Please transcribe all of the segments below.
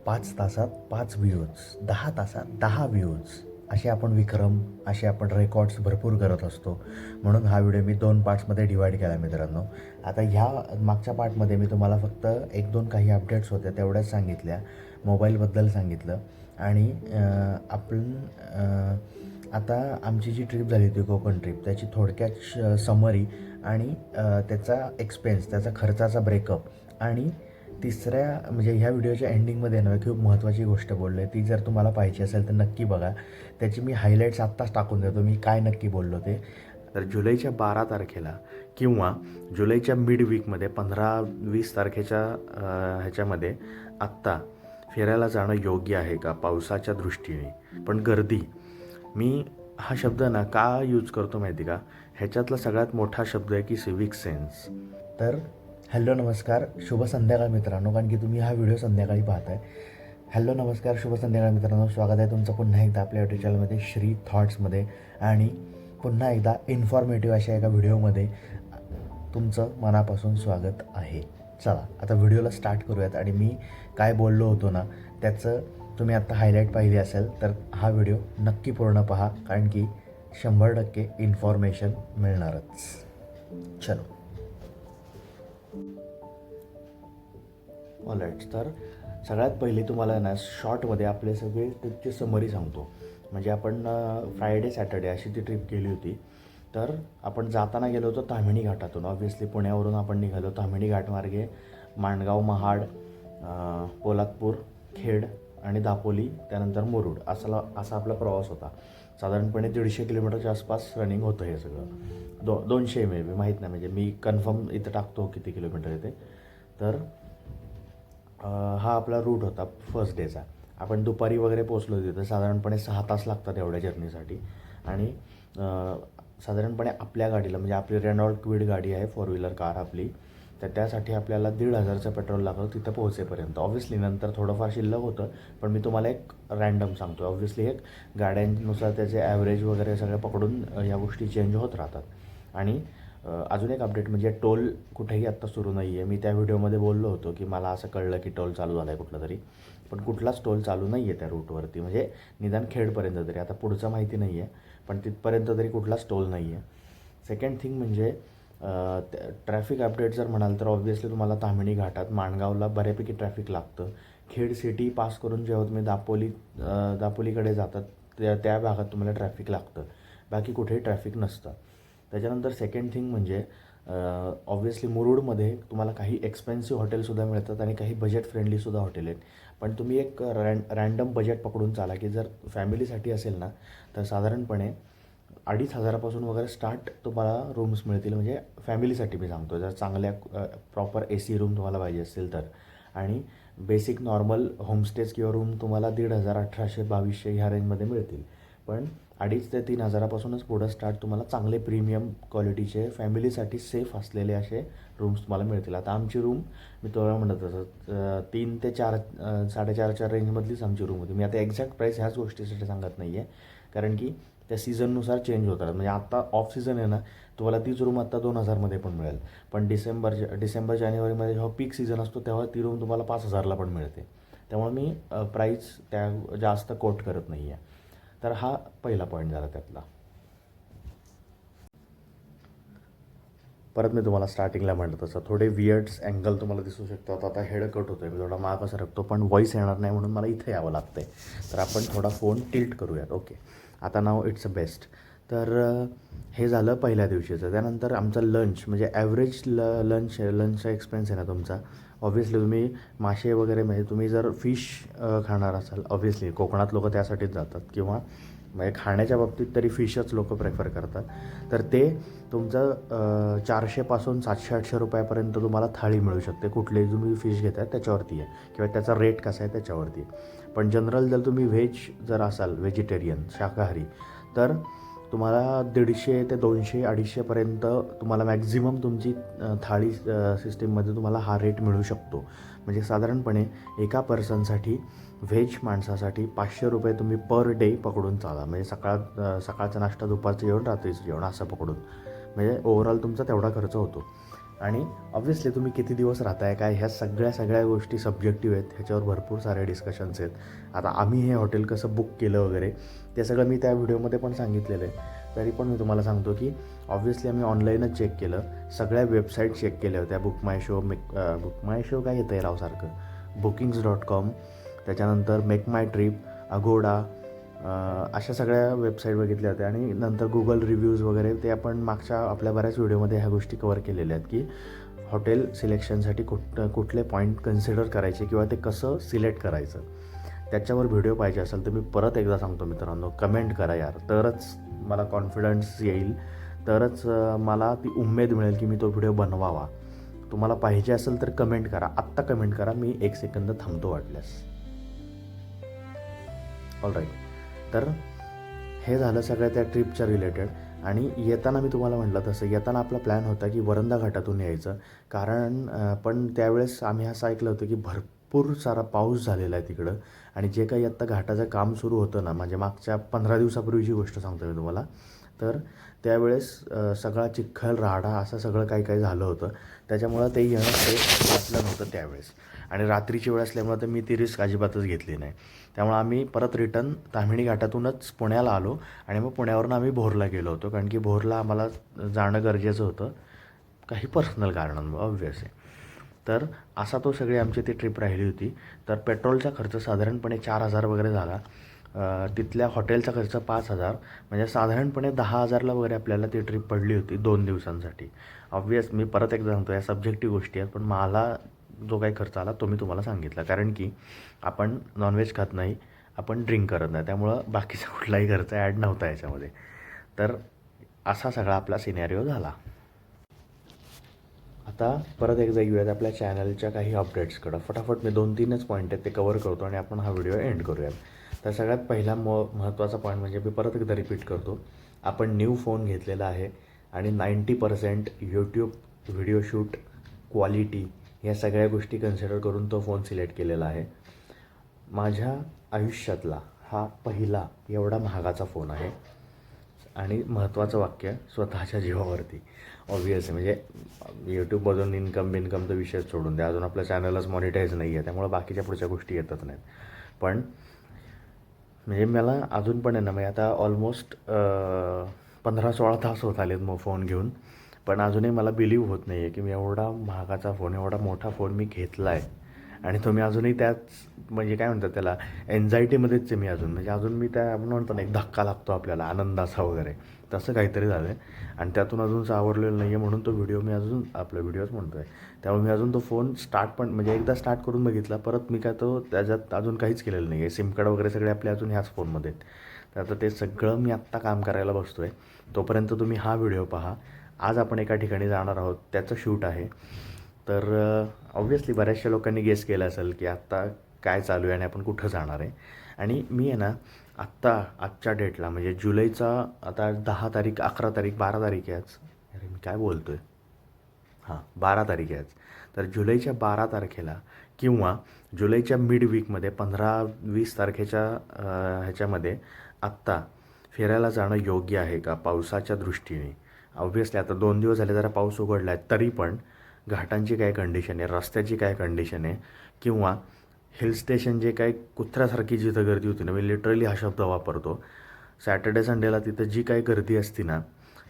5 तासात 5 व्ह्यूज, 10 तासात 10 व्ह्यूज असे आपण विक्रम, असे आपण रेकॉर्ड्स भरपूर करत असतो. म्हणून हा व्हिडिओ मी 2 पार्ट्समध्ये डिवाईड केला मित्रांनो. आता ह्या मागच्या पार्टमध्ये मी तुम्हाला फक्त 1-2 काही अपडेट्स होत्या तेवढ्याच सांगितल्या, मोबाईलबद्दल सांगितलं. आणि आपण आता आमची जी ट्रिप झाली होती कोकण ट्रिप, त्याची थोडक्यात समरी आणि त्याचा एक्सपेन्स, त्याचा खर्चाचा ब्रेकअप. आणि तिसऱ्या म्हणजे ह्या व्हिडिओच्या एंडिंगमध्ये ना खूप महत्त्वाची गोष्ट बोललो आहे, ती जर तुम्हाला पाहिजे असेल तर नक्की बघा. त्याची मी हायलाईट्स आत्ताच टाकून देतो मी काय नक्की बोललो ते. तर जुलैच्या 12 तारखेला किंवा जुलैच्या मिड वीकमध्ये 15-20 तारखेच्या ह्याच्यामध्ये आत्ता फिरायला जाणं योग्य आहे का पावसाच्या दृष्टीने. पण गर्दी, मी हा शब्द ना का यूज करतो माहिती का, ह्याच्यातला सगळ्यात मोठा शब्द आहे की सिविक सेन्स. तर हॅलो नमस्कार शुभ संध्याकाळ मित्रांनो, कारण की तुम्ही हा व्हिडिओ संध्याकाळी पाहताय. हॅलो नमस्कार शुभ संध्याकाळ मित्रांनो, स्वागत आहे तुमचं पुन्हा एकदा आपल्या युट्यूब चॅनलमध्ये श्री थॉट्समध्ये. आणि पुन्हा एकदा इन्फॉर्मेटिव्ह अशा एका व्हिडिओमध्ये तुमचं मनापासून स्वागत आहे. चला आता व्हिडिओला स्टार्ट करूयात. आणि मी काय बोललो होतो ना त्याचं तुम्ही आत्ता हायलाईट पाहिली असेल तर हा व्हिडिओ नक्की पूर्ण पहा, कारण की 100% इन्फॉर्मेशन मिळणारच. चलो ऑलराईट. तर सगळ्यात पहिले तुम्हाला ना शॉर्टमध्ये आपले सगळे ट्रिपची समरी सांगतो. म्हणजे आपण फ्रायडे सॅटर्डे अशी ती ट्रिप केली होती. तर आपण जाताना गेलो होतो ताम्हिणी घाटातून. ऑब्व्हियसली पुण्यावरून आपण निघालो ताम्हिणी घाटमार्गे माणगाव, महाड, पोलादपूर, खेड आणि दापोली, त्यानंतर मुरुड असा आपला प्रवास होता. साधारणपणे 150 किलोमीटरच्या आसपास रनिंग होतं हे सगळं. 200 मे बी, माहीत नाही, म्हणजे मी कन्फर्म इथं टाकतो किती किलोमीटर येते. तर हा आपला रूट होता फर्स्ट डेचा. आपण दुपारी वगैरे पोचलो तिथं. साधारणपणे 6 तास लागतात एवढ्या जर्नीसाठी. आणि साधारणपणे आपल्या गाडीला म्हणजे आपली रेनॉल्ट क्विड गाडी आहे, 4 व्हीलर कार आपली, तर त्यासाठी आपल्याला 1,500चं पेट्रोल लागलं तिथं पोहोचेपर्यंत. ऑब्व्हियसली नंतर थोडंफार शिल्लक होतं, पण मी तुम्हाला एक रँडम सांगतो. ऑब्व्हियसली एक गाड्यांनुसार त्याचे ॲव्हरेज वगैरे सगळं पकडून या गोष्टी चेंज होत राहतात. आणि अजून एक अपडेट म्हणजे टोल कुठेही आत्ता सुरू नाही आहे. मी त्या व्हिडिओमध्ये बोललो होतो की मला असं कळलं की टोल चालू झाला आहे कुठला तरी, पण कुठलाच टोल चालू नाही आहे त्या रूटवरती. म्हणजे निदान खेडपर्यंत तरी, आता पुढचं माहिती नाही आहे, पण तिथपर्यंत तरी कुठलाच टोल नाही आहे. सेकंड थिंग म्हणजे ट्रॅफिक अपडेट जर म्हणाल तर ऑब्व्हियसली तुम्हाला ताम्हिणी घाटात माणगावला बऱ्यापैकी ट्रॅफिक लागतं. खेड सिटी पास करून जेव्हा तुम्ही दापोलीकडे जातात त्या भागात तुम्हाला ट्रॅफिक लागतं, बाकी कुठेही ट्रॅफिक नसतं. त्याच्यानंतर सेकंड थिंग म्हणजे ऑब्व्हियसली मुरुडमध्ये तुम्हाला काही एक्सपेन्सिव्ह हॉटेलसुद्धा मिळतात आणि काही बजेट फ्रेंडलीसुद्धा हॉटेल आहेत. पण तुम्ही एक रँडम बजेट पकडून चाला की जर फॅमिलीसाठी असेल ना तर साधारणपणे 2,500पासून वगैरे स्टार्ट तुम्हाला रूम्स मिळतील. म्हणजे फॅमिलीसाठी मी सांगतो, जर चांगल्या प्रॉपर AC रूम तुम्हाला पाहिजे असेल तर. आणि बेसिक नॉर्मल होमस्टेज किंवा रूम तुम्हाला 1,500, 1,800, 2,200 ह्या रेंजमध्ये मिळतील. पण 2,500 ते 3,000पासूनच पुढं स्टार्ट तुम्हाला चांगले प्रीमियम क्वालिटीचे फॅमिलीसाठी सेफ असलेले असे रूम्स तुम्हाला मिळतील. आता आमची रूम मी तुम्हाला म्हणत तसं 3 ते 4, 4.5च्या रेंजमधलीच आमची रूम होती. मी आता एक्झॅक्ट प्राईस ह्याच गोष्टीसाठी सांगत नाही आहे, कारण की त्या सीझननुसार चेंज होतात. म्हणजे आत्ता ऑफ सीझन आहे ना, तुम्हाला तीच रूम आत्ता 2,000मध्ये पण मिळेल. पण डिसेंबर जानेवारीमध्ये जेव्हा पीक सीझन असतो तेव्हा ती रूम तुम्हाला 5,000ला पण मिळते. त्यामुळे मी प्राईस त्या जास्त कोट करत नाही आहे. तर हा पहिला पॉईंट झाला त्यातला. परत मी तुम्हाला स्टार्टिंगला म्हणत तसं थोडे वियर्ड्स अँगल तुम्हाला दिसू शकतात. आता हेड कट होतो आहे, मी थोडा मागं सरकतो, पण व्हॉईस येणार नाही म्हणून मला इथे यावं लागतं आहे. तर आपण थोडा फोन टिल्ट करूयात. ओके, आता नाव इट्स अ बेस्ट. तर हे झालं पहिल्या दिवशीचं. त्यानंतर आमचा लंच म्हणजे ॲव्हरेज लंचचा एक्सपेन्स आहे ना तुमचा. ऑब्व्हियसली तुम्ही मासे वगैरे म्हणजे तुम्ही जर फिश खाणार असाल, ऑब्व्हियसली कोकणात लोक त्यासाठीच जातात, किंवा म्हणजे खाण्याच्या बाबतीत तरी फिशच लोक प्रेफर करतात. तर ते तुमचं 400पासून 700-800 रुपयापर्यंत तुम्हाला थाळी मिळू शकते. कुठलेही तुम्ही फिश घेताय त्याच्यावरती आहे, किंवा त्याचा रेट कसा आहे त्याच्यावरती आहे. पण जनरल जर तुम्ही जर असाल व्हेजिटेरियन शाकाहारी, तर तुम्हाला 150 ते 200, 250पर्यंत तुम्हाला मॅक्झिमम तुमची थाळी सिस्टीममध्ये तुम्हाला हा रेट मिळू शकतो. म्हणजे साधारणपणे एका पर्सनसाठी व्हेज माणसासाठी 500 रुपये तुम्ही पर डे पकडून चाला. म्हणजे सकाळचा नाश्ता, दुपारचं जेवण, रात्रीचं जेवण असं पकडून, म्हणजे ओव्हरऑल तुमचा तेवढा खर्च होतो. आणि ऑब्व्हियसली तुम्ही किती दिवस राहताय काय, ह्या सगळ्या गोष्टी सब्जेक्टिव्ह आहेत. ह्याच्यावर भरपूर सारे डिस्कशन्स आहेत. आता आम्ही हे हॉटेल कसं बुक केलं वगैरे ते सगळं मी त्या व्हिडिओमध्ये पण सांगितलेलं आहे. तरी पण मी तुम्हाला सांगतो की ऑब्व्हियसली आम्ही ऑनलाईनच चेक केलं, सगळ्या वेबसाईट चेक केल्या होत्या. बुक माय शो काय येतं आहे रावसारखं, Bookings.com, त्याच्यानंतर मेक माय ट्रिप, अगोडा, अशा सगळ्या वेबसाईट बघितल्या होत्या. आणि नंतर गुगल रिव्ह्यूज वगैरे ते आपण मागच्या आपल्या बऱ्याच व्हिडिओमध्ये ह्या गोष्टी कवर केलेल्या आहेत की हॉटेल सिलेक्शनसाठी कुठले पॉईंट कन्सिडर करायचे किंवा ते कसं सिलेक्ट करायचं. त्याच्यावर व्हिडिओ पाहिजे असेल तर मी परत एकदा सांगतो मित्रांनो, कमेंट करा यार, तरच मला कॉन्फिडन्स येईल, तरच मला ती उमेद मिळेल की मी तो व्हिडिओ बनवावा. तुम्हाला पाहिजे असेल तर कमेंट करा, आत्ता कमेंट करा, मी 1 सेकंद थांबतो वाटल्यास. ऑलराईट, तर हे झालं सगळ्या त्या ट्रिपच्या रिलेटेड. आणि येताना मी तुम्हाला म्हटलं तसं येताना आपला प्लॅन होता की वरंदा घाटातून यायचं, कारण पण त्यावेळेस आम्ही असं ऐकलं होतं की भरपूर सारा पाऊस झालेला आहे तिकडं. आणि जे काही आत्ता घाटाचं काम सुरू होतं ना, म्हणजे मागच्या 15 दिवसापूर्वीची गोष्ट सांगतो मी तुम्हाला, तर त्यावेळेस सगळा चिखल राडा असं सगळं काही झालं होतं. त्याच्यामुळं ते येणं सेफ वाटलं नव्हतं त्यावेळेस. आणि रात्रीची वेळ असल्यामुळं तर मी ती रिस्क अजिबातच घेतली नाही. त्यामुळं आम्ही परत रिटर्न ताम्हिणी घाटातूनच पुण्याला आलो. आणि मग पुण्यावरून आम्ही भोरला गेलो होतो, कारण की भोरला आम्हाला जाणं गरजेचं होतं काही पर्सनल कारणांमुळे ऑब्व्हियसली. तर असा तो सगळी आमची ती ट्रिप राहिली होती. तर पेट्रोलचा खर्च साधारणपणे 4,000 वगैरे झाला. तिथल्या हॉटेलचा खर्च 5,000, म्हणजे साधारणपणे 10,000ला वगैरे आपल्याला ती ट्रिप पडली होती 2 दिवसांसाठी. ऑब्व्हियस मी परत एकदा सांगतो, या सब्जेक्टिव्ह गोष्टी आहेत, पण मला जो काही खर्च आला तो मी तुम्हाला सांगितला. कारण की आपण नॉनव्हेज खात नाही, आपण ड्रिंक करत नाही, त्यामुळं बाकीचा कुठलाही खर्च ॲड नव्हता याच्यामध्ये. तर असा सगळा आपला सिनॅरिओ झाला. आता परत एकदा येऊयात आपल्या चॅनलच्या काही अपडेट्सकडं. फटाफट मी 2-3च पॉईंट आहेत ते कवर करतो आणि आपण हा व्हिडिओ एंड करूयात. तर सगळ्यात पहिला महत्त्वाचा पॉईंट म्हणजे मी परत एकदा रिपीट करतो, आपण न्यू फोन घेतलेला आहे आणि 90% यूट्यूब व्हिडिओ शूट क्वालिटी या सगळ्या गोष्टी कन्सिडर करून तो फोन सिलेक्ट केलेला आहे. माझ्या आयुष्यातला हा पहिला एवढा महागाचा फोन आहे. आणि महत्त्वाचं वाक्य, स्वतःच्या जीवावरती. ऑब्व्हियसली म्हणजे यूट्यूबमधून बिनकमचा विषय सोडून द्या, अजून आपल्या चॅनलच मॉनिटाईज नाही आहे, त्यामुळे बाकीच्या पुढच्या गोष्टी येतच नाहीत. पण म्हणजे मला अजून पण आहे ना, म्हणजे आता ऑलमोस्ट 15-16 तास होत आलेत मग फोन घेऊन, पण अजूनही मला बिलीव्ह होत नाही आहे की मी एवढा महागाचा फोन, एवढा मोठा फोन मी घेतला आहे. आणि तो मी अजूनही त्याच म्हणजे काय म्हणतात त्याला, एन्झायटीमध्येच आहे मी अजून. म्हणजे अजून मी त्या आपण म्हणतो ना, एक धक्का लागतो आपल्याला आनंदाचा वगैरे, तसं काहीतरी झालं आहे. आणि त्यातून अजून सावरलेलं नाही आहे, म्हणून तो व्हिडिओ मी अजून आपला व्हिडिओच म्हणतो आहे. त्यामुळे मी अजून तो फोन स्टार्ट पण म्हणजे एकदा स्टार्ट करून बघितला, परत मी काय तो त्याच्यात अजून काहीच केलेलं नाही आहे. सिम कार्ड वगैरे सगळे आपले अजून ह्याच फोनमध्ये आहेत. तर आता ते सगळं मी आत्ता काम करायला बसतो आहे. तोपर्यंत तुम्ही हा व्हिडिओ पहा. आज आपण एका ठिकाणी जाणार आहोत, त्याचं शूट आहे. तर ऑब्व्हियसली बऱ्याचशा लोकांनी गेस केलं असेल की आत्ता काय चालू आहे आणि आपण कुठं जाणार आहे. आणि मी आहे ना, आजच्या डेटला म्हणजे जुलैचा आता 10 तारीख, 11 तारीख, 12 तारीख आहे आज. अरे मी काय बोलतो आहे, 12 तारीख आहे आज. तर जुलैच्या 12 तारखेला किंवा जुलैच्या मिड वीकमध्ये 15-20 तारखेच्या ह्याच्यामध्ये आत्ता फिरायला जाणं योग्य आहे का पावसाच्या दृष्टीने. ऑब्व्हियसली आता 2 दिवस झाले जरा पाऊस उघडला आहे, तरी पण घाटांची काय कंडिशन आहे, रस्त्याची काय कंडिशन आहे, किंवा हिल स्टेशन जे काय कुत्र्यासारखी जिथं गर्दी होती ना, मी लिटरली हा शब्द वापरतो, सॅटर्डे संडेला तिथं जी काही गर्दी असती ना,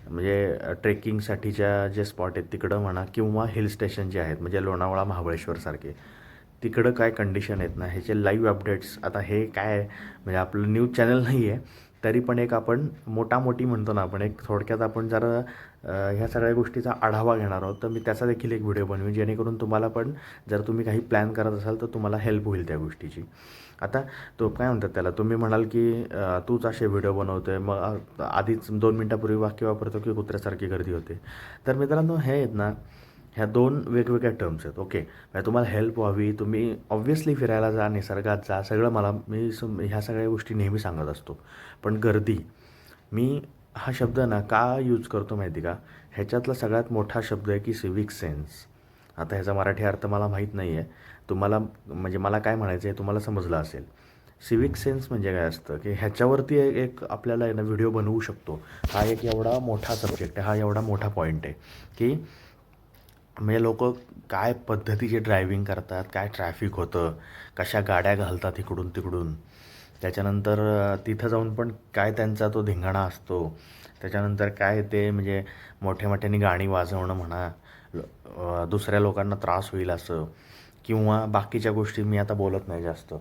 म्हणजे ट्रेकिंगसाठीच्या जे स्पॉट आहेत तिकडं म्हणा, किंवा हिल स्टेशन जे आहेत म्हणजे लोणावळा, महाबळेश्वरसारखे, तिकडं काय कंडिशन आहेत ना, ह्याचे लाईव्ह अपडेट्स. आता हे काय म्हणजे आपलं न्यूज चॅनल नाही आहे, तरी पण एक आपण मोठी म्हणतो ना आपण, एक थोडक्यात आपण जरा ह्या सगळ्या गोष्टीचा आढावा घेणार आहोत. तर मी त्याचा देखील एक व्हिडिओ बनवेन, जेणेकरून तुम्हाला पण जर तुम्ही काही प्लॅन करत असाल तर तुम्हाला हेल्प होईल त्या गोष्टीची. आता तो काय म्हणतात त्याला, तुम्ही म्हणाल की तूच असे व्हिडिओ बनवतो आहे, मग आधीच 2 मिनटापूर्वी वाक्य वापरतो की कुत्र्यासारखी गर्दी होते. तर मित्रांनो, हे आहेत ना, ह्या 2 वेगवेगळ्या टर्म्स आहेत. ओके, म्हणजे तुम्हाला हेल्प व्हावी, तुम्ही ऑब्व्हियसली फिरायला जा, निसर्गात जा, सगळं मला मी ह्या सगळ्या गोष्टी नेहमी सांगत असतो. पण गर्दी, मी हा शब्द ना का यूज करतो माहिती का, ह्याच्यातला सगळ्यात मोठा शब्द आहे की सिविक सेन्स. आता ह्याचा मराठी अर्थ मला माहीत नाही आहे, तुम्हाला म्हणजे मला काय म्हणायचं आहे तुम्हाला समजलं असेल. सिविक सेन्स म्हणजे काय असतं की ह्याच्यावरती एक आपल्याला आहे ना व्हिडिओ बनवू शकतो. हा एक एवढा मोठा सब्जेक्ट आहे, हा एवढा मोठा पॉईंट आहे की म्हणजे लोक काय पद्धतीचे ड्रायव्हिंग करतात, काय ट्रॅफिक होतं, कशा गाड्या घालतात इकडून तिकडून. त्याच्यानंतर तिथं जाऊन पण काय त्यांचा तो धिंगाणा असतो. त्याच्यानंतर काय ते म्हणजे मोठ्या मोठ्याने गाणी वाजवणं म्हणा, दुसऱ्या लोकांना त्रास होईल असं, किंवा बाकीच्या गोष्टी मी आता बोलत नाही जास्त.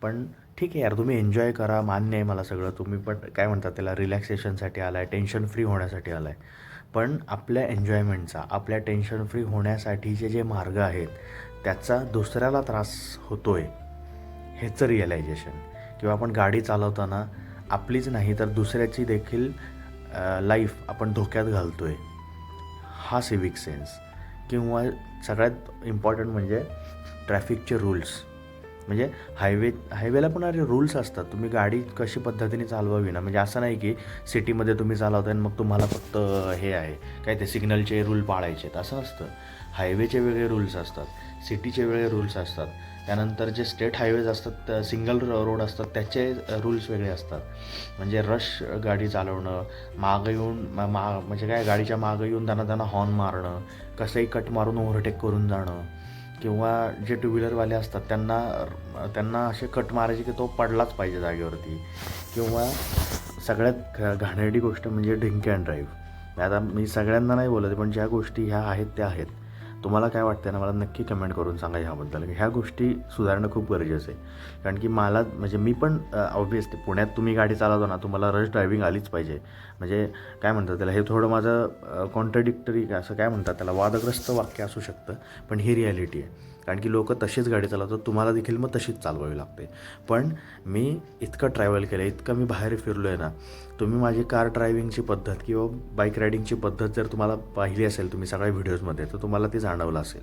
पण ठीक आहे यार, तुम्ही एन्जॉय करा, मान्य आहे मला सगळं. तुम्ही पण काय म्हणतात त्याला, रिलॅक्सेशनसाठी आलाय, टेन्शन फ्री होण्यासाठी आलाय. पण आपल्या एन्जॉयमेंटचा, आपल्या टेन्शन फ्री होण्यासाठीचे जे मार्ग आहेत त्याचा दुसऱ्याला त्रास होतोय ह्याचं रिअलायझेशन, किंवा आपण गाडी चालवताना आपलीच नाही तर दुसऱ्याची देखील लाईफ आपण धोक्यात घालतोय, हा सिविक सेन्स. किंवा सगळ्यात इम्पॉर्टंट म्हणजे ट्रॅफिकचे रूल्स. म्हणजे हायवेला पण अरे रूल्स असतात. तुम्ही गाडी कशी पद्धतीने चालवावी ना, म्हणजे असं नाही की सिटीमध्ये तुम्ही चालवताय आणि मग तुम्हाला फक्त हे आहे काय ते सिग्नलचे रूल पाळायचे आहेत, असं नसतं. हायवेचे वेगळे रूल्स असतात, सिटीचे वेगळे रूल्स असतात. त्यानंतर जे स्टेट हायवेज असतात, सिंगल रोड असतात, त्याचे रूल्स वेगळे असतात. म्हणजे रश गाडी चालवणं, मागं येऊन म्हणजे काय गाडीच्या मागं येऊन त्यांना हॉर्न मारणं, कसंही कट मारून ओव्हरटेक करून जाणं, किंवा जे टू व्हीलरवाले असतात त्यांना असे कट मारायचे की तो पडलाच पाहिजे जागेवरती. किंवा सगळ्यात घाणेरडी गोष्ट म्हणजे ड्रिंक अँड ड्राईव्ह. आता मी सगळ्यांना नाही बोलत, पण ज्या गोष्टी ह्या आहेत त्या आहेत. तुम्हाला काय वाटतं ना, मला नक्की कमेंट करून सांगा ह्याबद्दल. ह्या गोष्टी सुधारणं खूप गरजेचं आहे. कारण की मला म्हणजे मी पण ऑब्व्हियसली पुण्यात तुम्ही गाडी चालवतो ना, तुम्हाला रश ड्रायव्हिंग आलीच पाहिजे. म्हणजे काय म्हणतात त्याला, हे थोडं माझं कॉन्ट्रडिक्टरी असं काय म्हणतात त्याला, वादग्रस्त वाक्य असू शकतं, पण ही रिॲलिटी आहे. कारण की लोक तशीच गाडी चालवतात, तुम्हाला देखील मग तशीच चालवावी लागते. पण मी इतकं ट्रॅव्हल केलं, इतकं मी बाहेर फिरलो आहे ना, तुम्ही माझी कार ड्रायव्हिंगची पद्धत किंवा बाईक रायडिंगची पद्धत जर तुम्हाला पाहिली असेल तुम्ही सगळ्या व्हिडिओजमध्ये, तर तुम्हाला ते जाणवलं असेल.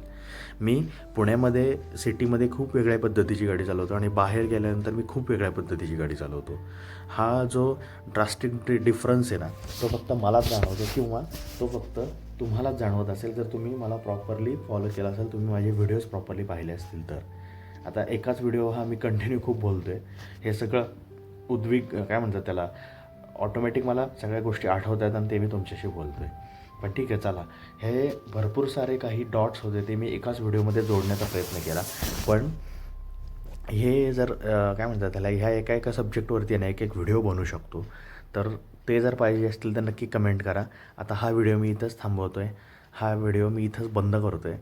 मी पुण्यामध्ये सिटीमध्ये खूप वेगळ्या पद्धतीची गाडी चालवतो आणि बाहेर गेल्यानंतर मी खूप वेगळ्या पद्धतीची गाडी चालवतो. हा जो ड्रास्टिक डिफरन्स आहे ना, तो फक्त मलाच जाणवतो, किंवा तो फक्त तुम्हालाच जाणवत असेल जर तुम्ही मला प्रॉपरली फॉलो केला असेल, तुम्ही माझे व्हिडिओज प्रॉपरली पाहिले असतील तर. आता एकाच व्हिडिओ हा मी कंटिन्यू खूप बोलतो आहे, हे सगळं उद्विग काय म्हणतात त्याला, ऑटोमॅटिक मला सगळ्या गोष्टी आठवत आहेत आणि ते मी तुमच्याशी बोलतो आहे. पण ठीक आहे, चला, हे भरपूर सारे काही डॉट्स होते ते मी एकाच व्हिडिओमध्ये जोडण्याचा प्रयत्न केला. पण हे जर काय म्हणतात त्याला, ह्या एका सब्जेक्टवरती आहे ना एक व्हिडिओ बनवू शकतो. तर ते जर पाहिजे असतील तर नक्की कमेंट करा. आता हा व्हिडिओ मी इथंच थांबवतो आहे, हा व्हिडिओ मी इथंच बंद करतो आहे.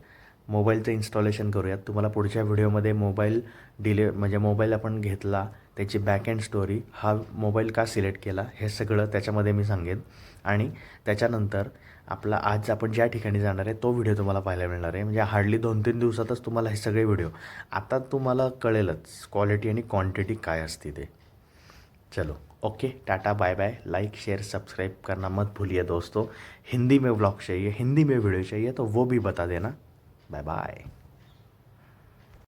मोबाईलचं इन्स्टॉलेशन करूयात. तुम्हाला पुढच्या व्हिडिओमध्ये मोबाईल म्हणजे मोबाईल आपण घेतला, त्याची बॅक एंड स्टोरी, हा मोबाईल का सिलेक्ट केला, हे सगळं त्याच्यामध्ये मी सांगेन. आणि त्याच्यानंतर आपला आज आपण ज्या ठिकाणी जाणार आहे तो व्हिडिओ तुम्हाला पाहायला मिळणार आहे. म्हणजे हार्डली 2-3 दिवसातच तुम्हाला हे सगळे व्हिडिओ, आता तुम्हाला कळेलच क्वालिटी आणि क्वांटिटी काय असते ते. चलो okay, tata bye bye. Like share subscribe करना मत भूलिए दोस्तों. हिंदी में व्लॉग चाहिए, हिंदी में वीडियो चाहिए तो वो भी बता देना. Bye bye.